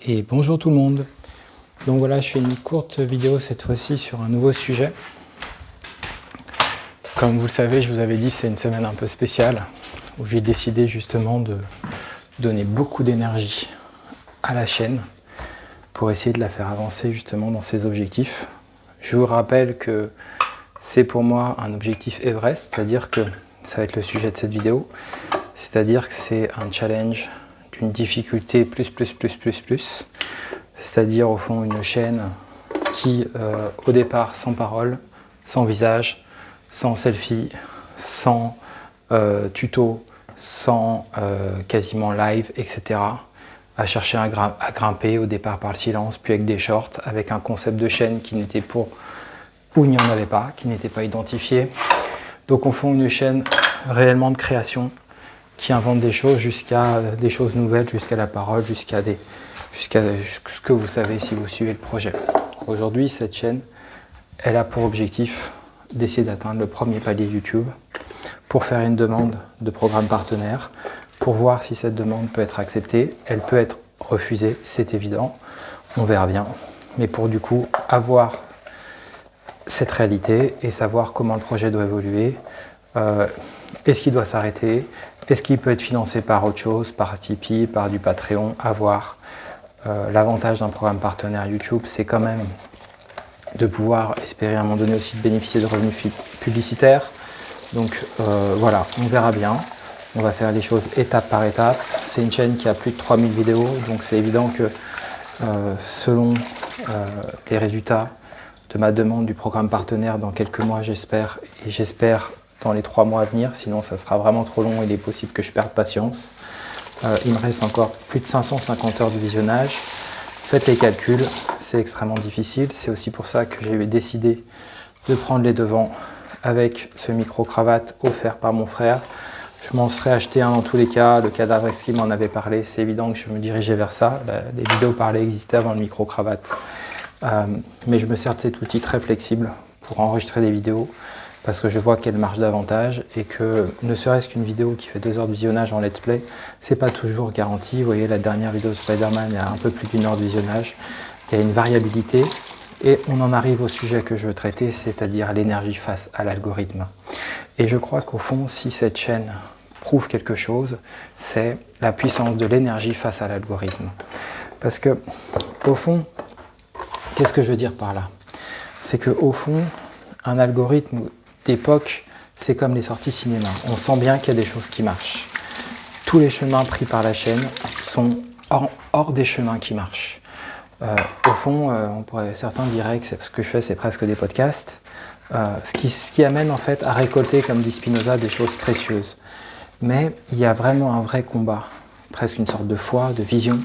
Et bonjour tout le monde. Donc voilà, je fais une courte vidéo cette fois-ci sur un nouveau sujet. Comme vous le savez, je vous avais dit, c'est une semaine un peu spéciale où j'ai décidé justement de donner beaucoup d'énergie à la chaîne pour essayer de la faire avancer justement dans ses objectifs. Je vous rappelle que c'est pour moi un objectif Everest, c'est-à-dire que ça va être le sujet de cette vidéo, c'est-à-dire que c'est un challenge d'une difficulté plus, c'est-à-dire au fond une chaîne qui, au départ, sans parole, sans visage, sans selfie, sans tuto, sans quasiment live, etc., a cherché à grimper au départ par le silence, puis avec des shorts, avec un concept de chaîne qui n'était pour où il n'y en avait pas, qui n'était pas identifié. Donc au fond une chaîne réellement de création qui invente des choses jusqu'à des choses nouvelles, jusqu'à la parole, jusqu'à ce que vous savez si vous suivez le projet. Aujourd'hui, cette chaîne, elle a pour objectif d'essayer d'atteindre le premier palier YouTube pour faire une demande de programme partenaire, pour voir si cette demande peut être acceptée. Elle peut être refusée, c'est évident, on verra bien. Mais pour du coup avoir cette réalité et savoir comment le projet doit évoluer, est-ce qu'il doit s'arrêter, est-ce qu'il peut être financé par autre chose, par Tipeee, par du Patreon, à voir. L'avantage d'un programme partenaire YouTube, c'est quand même de pouvoir espérer à un moment donné aussi de bénéficier de revenus publicitaires. Donc voilà, on verra bien. On va faire les choses étape par étape. C'est une chaîne qui a plus de 3000 vidéos, donc c'est évident que selon les résultats de ma demande du programme partenaire dans quelques mois, j'espère, et j'espère dans les 3 mois à venir, sinon ça sera vraiment trop long et il est possible que je perde patience. Il me reste encore plus de 550 heures de visionnage. Faites les calculs, c'est extrêmement difficile. C'est aussi pour ça que j'ai décidé de prendre les devants avec ce micro-cravate offert par mon frère. Je m'en serais acheté un dans tous les cas. Le Cadavre Extreme m'en avait parlé. C'est évident que je me dirigeais vers ça. Les vidéos parlées existaient avant le micro-cravate. Mais je me sers de cet outil très flexible pour enregistrer des vidéos parce que je vois qu'elle marche davantage et que ne serait-ce qu'une vidéo qui fait 2 heures de visionnage en let's play, c'est pas toujours garanti. Vous voyez, la dernière vidéo de Spider-Man, il y a un peu plus d'1 heure de visionnage. Il y a une variabilité et on en arrive au sujet que je veux traiter, c'est-à-dire l'énergie face à l'algorithme. Et je crois qu'au fond, si cette chaîne prouve quelque chose, c'est la puissance de l'énergie face à l'algorithme. Parce que, au fond, qu'est-ce que je veux dire par là? C'est qu'au fond, un algorithme d'époque, c'est comme les sorties cinéma. On sent bien qu'il y a des choses qui marchent. Tous les chemins pris par la chaîne sont hors des chemins qui marchent. Au fond, certains diraient que ce que je fais, c'est presque des podcasts. Ce qui amène en fait à récolter, comme dit Spinoza, des choses précieuses. Mais il y a vraiment un vrai combat, presque une sorte de foi, de vision,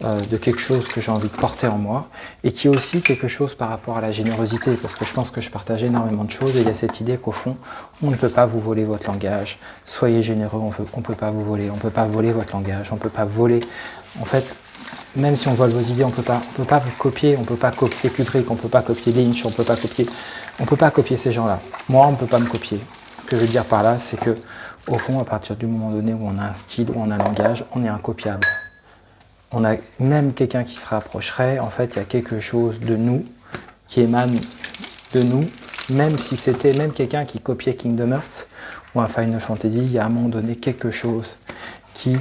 de quelque chose que j'ai envie de porter en moi et qui est aussi quelque chose par rapport à la générosité, parce que je pense que je partage énormément de choses et il y a cette idée qu'au fond, on ne peut pas vous voler votre langage. Soyez généreux, on peut pas vous voler, on peut pas voler votre langage, on peut pas voler. En fait, même si on vole vos idées, on peut pas vous copier, on peut pas copier Kubrick, on peut pas copier Lynch, on peut pas copier ces gens-là. Moi, on ne peut pas me copier. Ce que je veux dire par là, c'est que au fond, à partir du moment donné où on a un style, où on a un langage, on est incopiable. On a même quelqu'un qui se rapprocherait, en fait, il y a quelque chose de nous qui émane de nous, même si c'était même quelqu'un qui copiait Kingdom Hearts ou un Final Fantasy, il y a à un moment donné quelque chose qui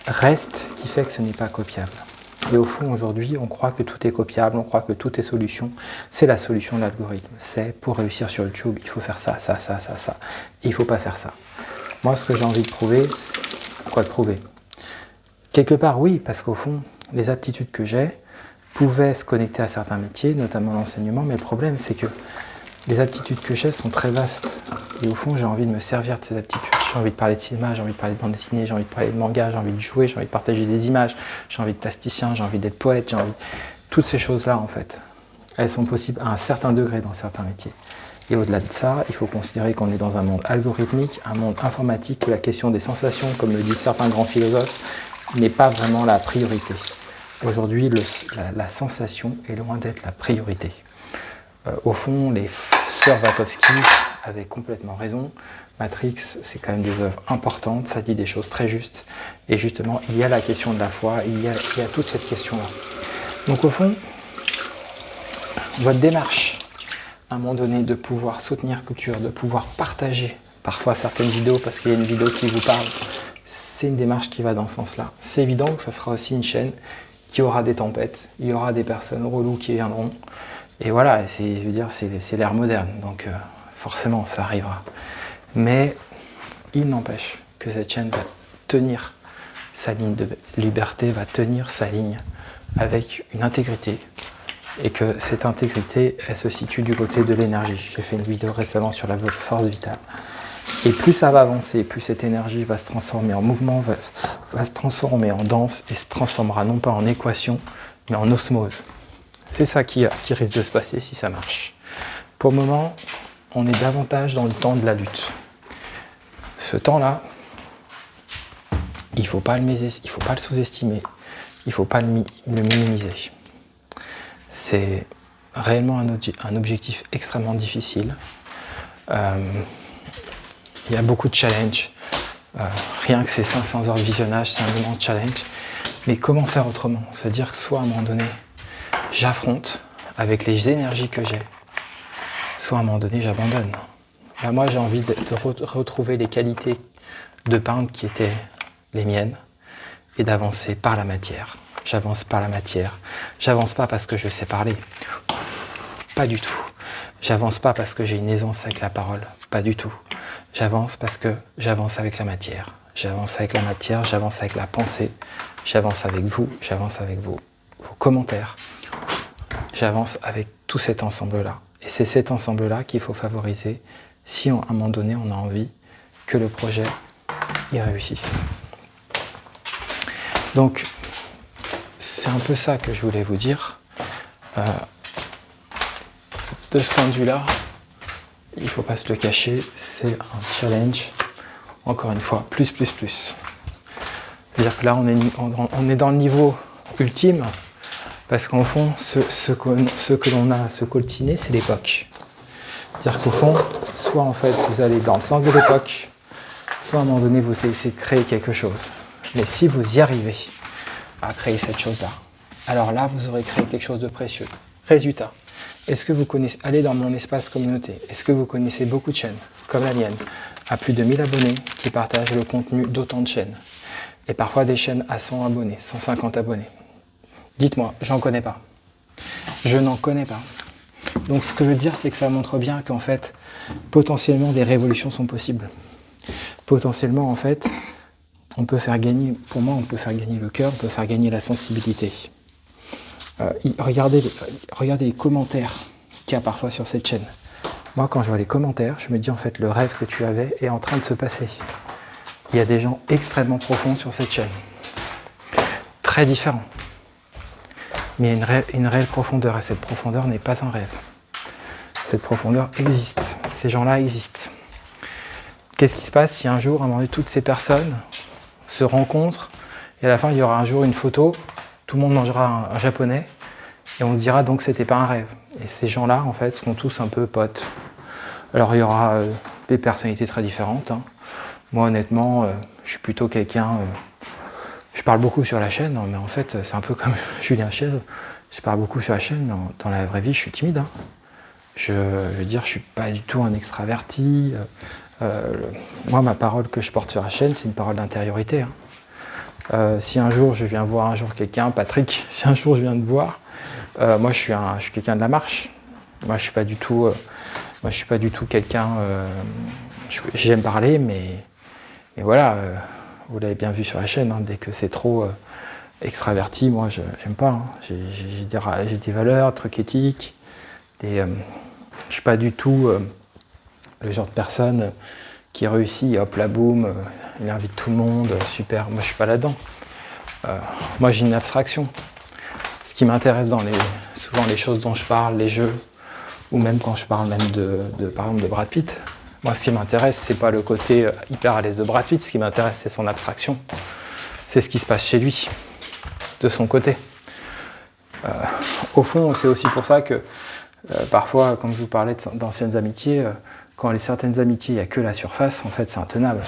reste, qui fait que ce n'est pas copiable. Et au fond, aujourd'hui, on croit que tout est copiable, on croit que tout est solution. C'est la solution de l'algorithme. C'est pour réussir sur YouTube, il faut faire ça, ça, ça, ça, ça. Et il ne faut pas faire ça. Moi, ce que j'ai envie de prouver, c'est quoi de prouver? Quelque part, oui, parce qu'au fond, les aptitudes que j'ai pouvaient se connecter à certains métiers, notamment l'enseignement, mais le problème, c'est que les aptitudes que j'ai sont très vastes. Et au fond, j'ai envie de me servir de ces aptitudes. J'ai envie de parler de cinéma, j'ai envie de parler de bande dessinée, j'ai envie de parler de manga, j'ai envie de jouer, j'ai envie de partager des images, j'ai envie de plasticien, j'ai envie d'être poète, j'ai envie... Toutes ces choses-là, en fait, elles sont possibles à un certain degré dans certains métiers. Et au-delà de ça, il faut considérer qu'on est dans un monde algorithmique, un monde informatique, où la question des sensations, comme le disent certains grands philosophes, n'est pas vraiment la priorité. Aujourd'hui, la sensation est loin d'être la priorité. Au fond, les sœurs Wachowski avaient complètement raison. Matrix, c'est quand même des œuvres importantes, ça dit des choses très justes. Et justement, il y a la question de la foi, il y a toute cette question-là. Donc au fond, votre démarche, à un moment donné, de pouvoir soutenir Couture, de pouvoir partager parfois certaines vidéos parce qu'il y a une vidéo qui vous parle, c'est une démarche qui va dans ce sens-là. C'est évident que ce sera aussi une chaîne qui aura des tempêtes, il y aura des personnes reloues qui viendront. Et voilà, je veux dire, c'est l'ère moderne, donc forcément ça arrivera. Mais il n'empêche que cette chaîne va tenir sa ligne de liberté, va tenir sa ligne avec une intégrité, et que cette intégrité, elle se situe du côté de l'énergie. J'ai fait une vidéo récemment sur la force vitale. Et plus ça va avancer, plus cette énergie va se transformer en mouvement, va se transformer en danse, et se transformera non pas en équation, mais en osmose. C'est ça qui risque de se passer si ça marche. Pour le moment, on est davantage dans le temps de la lutte. Ce temps-là, il ne faut pas le sous-estimer, il ne faut pas le minimiser. C'est réellement un objectif extrêmement difficile. Il y a beaucoup de challenges. Rien que ces 500 heures de visionnage, c'est un immense challenge. Mais comment faire autrement? C'est-à-dire que soit à un moment donné, j'affronte avec les énergies que j'ai, soit à un moment donné, j'abandonne. Là, moi, j'ai envie de retrouver les qualités de peintre qui étaient les miennes et d'avancer par la matière. J'avance par la matière. J'avance pas parce que je sais parler. Pas du tout. J'avance pas parce que j'ai une aisance avec la parole. Pas du tout. J'avance parce que j'avance avec la matière. J'avance avec la matière, j'avance avec la pensée. J'avance avec vous, j'avance avec vos commentaires. J'avance avec tout cet ensemble-là. Et c'est cet ensemble-là qu'il faut favoriser si à un moment donné on a envie que le projet y réussisse. Donc, c'est un peu ça que je voulais vous dire. De ce point de vue-là, il ne faut pas se le cacher, c'est un challenge, encore une fois, plus. C'est-à-dire que là, on est dans le niveau ultime, parce qu'en fond, ce que l'on a à se coltiner, c'est l'époque. C'est-à-dire qu'au fond, soit en fait, vous allez dans le sens de l'époque, soit à un moment donné, vous essayez de créer quelque chose. Mais si vous y arrivez à créer cette chose-là, alors là, vous aurez créé quelque chose de précieux. Résultat, est-ce que vous connaissez, allez dans mon espace communauté, est-ce que vous connaissez beaucoup de chaînes, comme la mienne, à plus de 1000 abonnés, qui partagent le contenu d'autant de chaînes, et parfois des chaînes à 100 abonnés, 150 abonnés. Dites-moi, j'en connais pas. Je n'en connais pas. Donc ce que je veux dire, c'est que ça montre bien qu'en fait, potentiellement, des révolutions sont possibles. Potentiellement, en fait, on peut faire gagner, pour moi, on peut faire gagner le cœur, on peut faire gagner la sensibilité. Regardez les commentaires qu'il y a parfois sur cette chaîne. Moi, quand je vois les commentaires, je me dis en fait, le rêve que tu avais est en train de se passer. Il y a des gens extrêmement profonds sur cette chaîne. Très différents. Mais il y a une réelle profondeur, et cette profondeur n'est pas un rêve. Cette profondeur existe. Ces gens-là existent. Qu'est-ce qui se passe si un jour, à un moment donné, toutes ces personnes se rencontrent, et à la fin, il y aura un jour une photo, tout le monde mangera un japonais, et on se dira donc que c'était pas un rêve. Et ces gens-là, en fait, seront tous un peu potes. Alors, il y aura des personnalités très différentes. Hein. Moi, honnêtement, je suis plutôt quelqu'un... je parle beaucoup sur la chaîne, mais en fait, c'est un peu comme Julien Chiez. Je parle beaucoup sur la chaîne, mais dans la vraie vie, je suis timide. Hein. Je veux dire, je suis pas du tout un extraverti. Moi, ma parole que je porte sur la chaîne, c'est une parole d'intériorité. Hein. Si un jour je viens voir quelqu'un, Patrick, si un jour je viens te voir, moi je suis quelqu'un de la marche. Moi je suis pas du tout quelqu'un. J'aime parler, mais voilà, vous l'avez bien vu sur la chaîne. Hein, dès que c'est trop extraverti, moi j'aime pas. Hein. J'ai des valeurs, trucs éthiques. Je suis pas du tout le genre de personne qui réussit, hop là boum, il invite tout le monde, super. Moi je suis pas là-dedans. Moi j'ai une abstraction. Ce qui m'intéresse souvent les choses dont je parle, les jeux, ou même quand je parle même par exemple de Brad Pitt. Moi ce qui m'intéresse, c'est pas le côté hyper à l'aise de Brad Pitt, ce qui m'intéresse c'est son abstraction. C'est ce qui se passe chez lui, de son côté. Au fond, c'est aussi pour ça que parfois, quand je vous parlais d'anciennes amitiés, quand les certaines amitiés, il n'y a que la surface, en fait c'est intenable.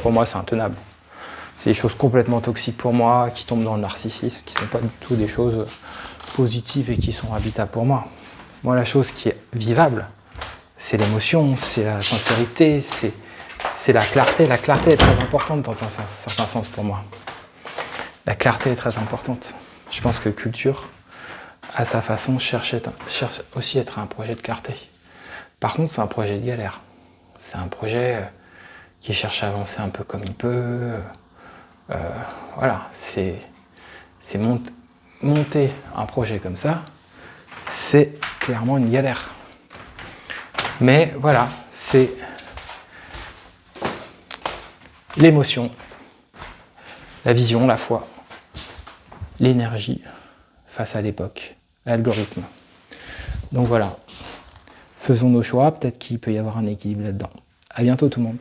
Pour moi c'est intenable. C'est des choses complètement toxiques pour moi, qui tombent dans le narcissisme, qui ne sont pas du tout des choses positives et qui sont habitables pour moi. Moi, la chose qui est vivable, c'est l'émotion, c'est la sincérité, c'est la clarté. La clarté est très importante dans un certain sens pour moi. La clarté est très importante. Je pense que culture, à sa façon, cherche aussi à être un projet de clarté. Par contre, c'est un projet de galère. C'est un projet qui cherche à avancer un peu comme il peut. Voilà, c'est monter un projet comme ça, c'est clairement une galère. Mais voilà, c'est l'émotion, la vision, la foi, l'énergie face à l'époque, l'algorithme. Donc voilà, faisons nos choix, peut-être qu'il peut y avoir un équilibre là-dedans. À bientôt tout le monde.